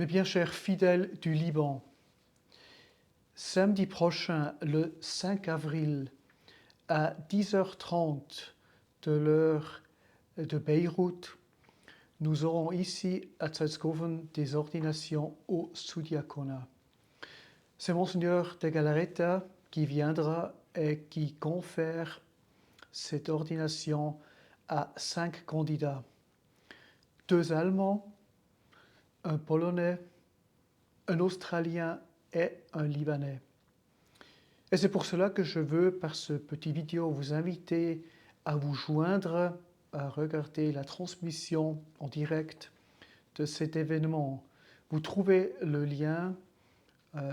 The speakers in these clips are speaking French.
Mes bien chers fidèles du Liban, samedi prochain, le 5 avril, à 10h30 de l'heure de Beyrouth, nous aurons ici à Zeitskoven des ordinations au sous-diaconat. C'est Monseigneur de Galareta qui viendra et qui confère cette ordination à 5 candidats. 2 Allemands, un Polonais, un Australien et un Libanais. Et c'est pour cela que je veux, par ce petit vidéo, vous inviter à vous joindre, à regarder la transmission en direct de cet événement. Vous trouvez le lien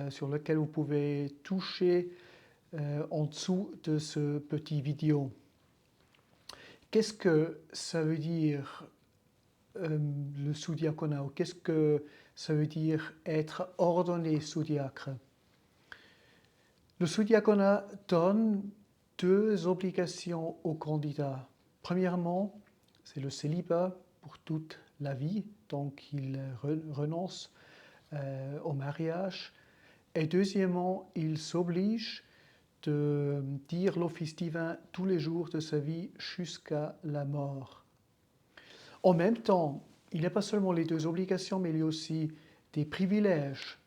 sur lequel vous pouvez toucher en dessous de ce petit vidéo. Qu'est-ce que ça veut dire le sous-diaconat, ou qu'est-ce que ça veut dire être ordonné sous-diacre? Le sous-diaconat donne 2 obligations aux candidats. Premièrement, c'est le célibat pour toute la vie, donc il renonce au mariage. Et deuxièmement, il s'oblige de dire l'office divin tous les jours de sa vie jusqu'à la mort. En même temps, il n'y a pas seulement les 2 obligations, mais il y a aussi des privilèges.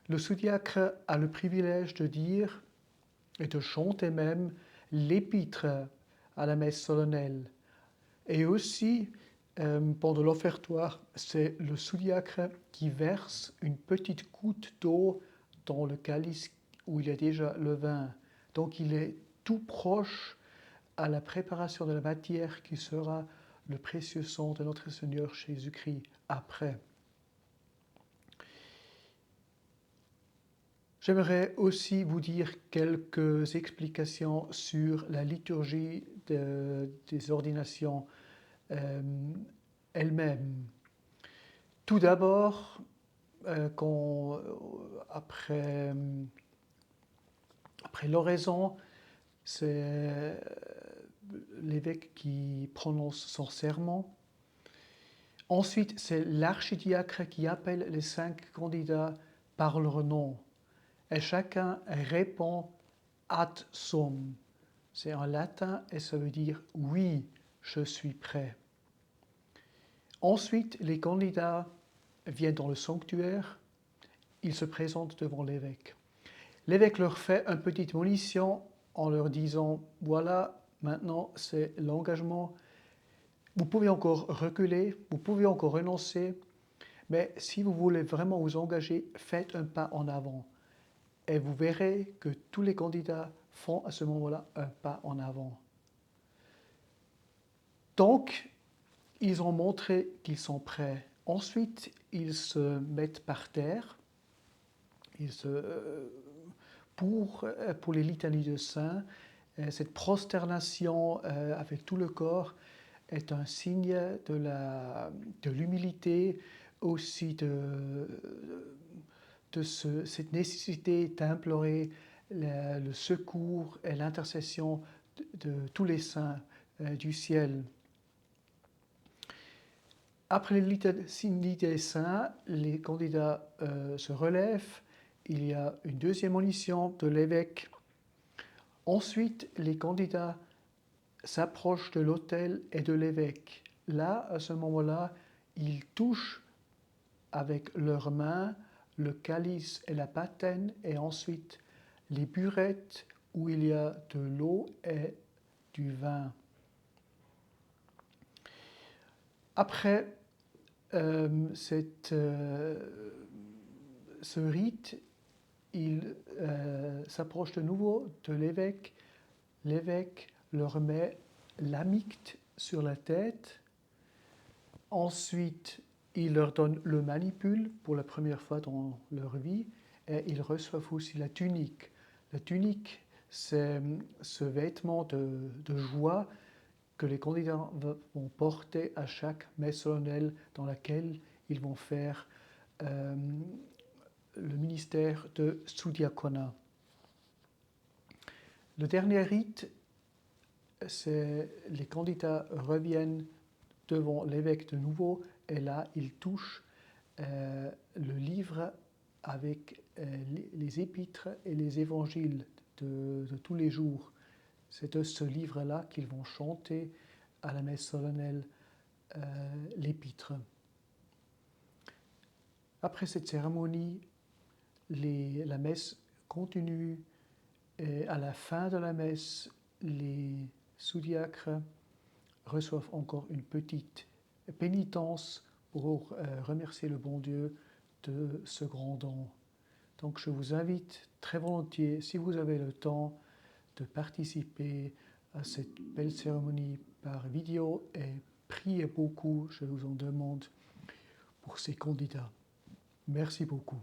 Le sous-diacre a le privilège de dire et de chanter même l'épître à la messe solennelle. Et aussi, pendant l'offertoire, c'est le sous-diacre qui verse une petite goutte d'eau dans le calice où il y a déjà le vin. Donc il est tout proche à la préparation de la matière qui sera le précieux sang de notre Seigneur Jésus-Christ après. J'aimerais aussi vous dire quelques explications sur la liturgie des ordinations elles-mêmes. Tout d'abord, après l'oraison, c'est l'évêque qui prononce son sermon. Ensuite, c'est l'archidiacre qui appelle les 5 candidats par leur nom. Et chacun répond ad sum. C'est en latin et ça veut dire « oui, je suis prêt ». Ensuite, les candidats viennent dans le sanctuaire, ils se présentent devant l'évêque. L'évêque leur fait une petite monition en leur disant « voilà, maintenant c'est l'engagement, vous pouvez encore reculer, vous pouvez encore renoncer, mais si vous voulez vraiment vous engager, faites un pas en avant. » Et vous verrez que tous les candidats font à ce moment-là un pas en avant. Donc, ils ont montré qu'ils sont prêts. Ensuite, ils se mettent par terre pour les litanies de saints. Cette prosternation avec tout le corps est un signe de l'humilité, aussi cette nécessité d'implorer le secours et l'intercession de tous les saints du ciel. Après les litanies des saints, les candidats se relèvent. Il y a une deuxième monition de l'évêque. Ensuite, les candidats s'approchent de l'autel et de l'évêque. Là, à ce moment-là, ils touchent avec leurs mains le calice et la patène, et ensuite les burettes où il y a de l'eau et du vin. Après ce rite, il s'approche de nouveau de l'évêque. L'évêque leur met l'amicte sur la tête. Ensuite, il leur donne le manipule pour la première fois dans leur vie, et ils reçoivent aussi la tunique. La tunique, c'est ce vêtement de joie que les candidats vont porter à chaque messe solennelle dans laquelle ils vont faire le ministère de sous-diaconat. Le dernier rite, c'est les candidats reviennent devant l'évêque de nouveau, et là, ils touchent le livre avec les épîtres et les évangiles de tous les jours. C'est de ce livre-là qu'ils vont chanter à la messe solennelle l'épître. Après cette cérémonie, la messe continue et à la fin de la messe, les sous-diacres reçoivent encore une petite pénitence pour remercier le bon Dieu de ce grand don. Donc je vous invite très volontiers, si vous avez le temps, de participer à cette belle cérémonie par vidéo et priez beaucoup, je vous en demande, pour ces candidats. Merci beaucoup.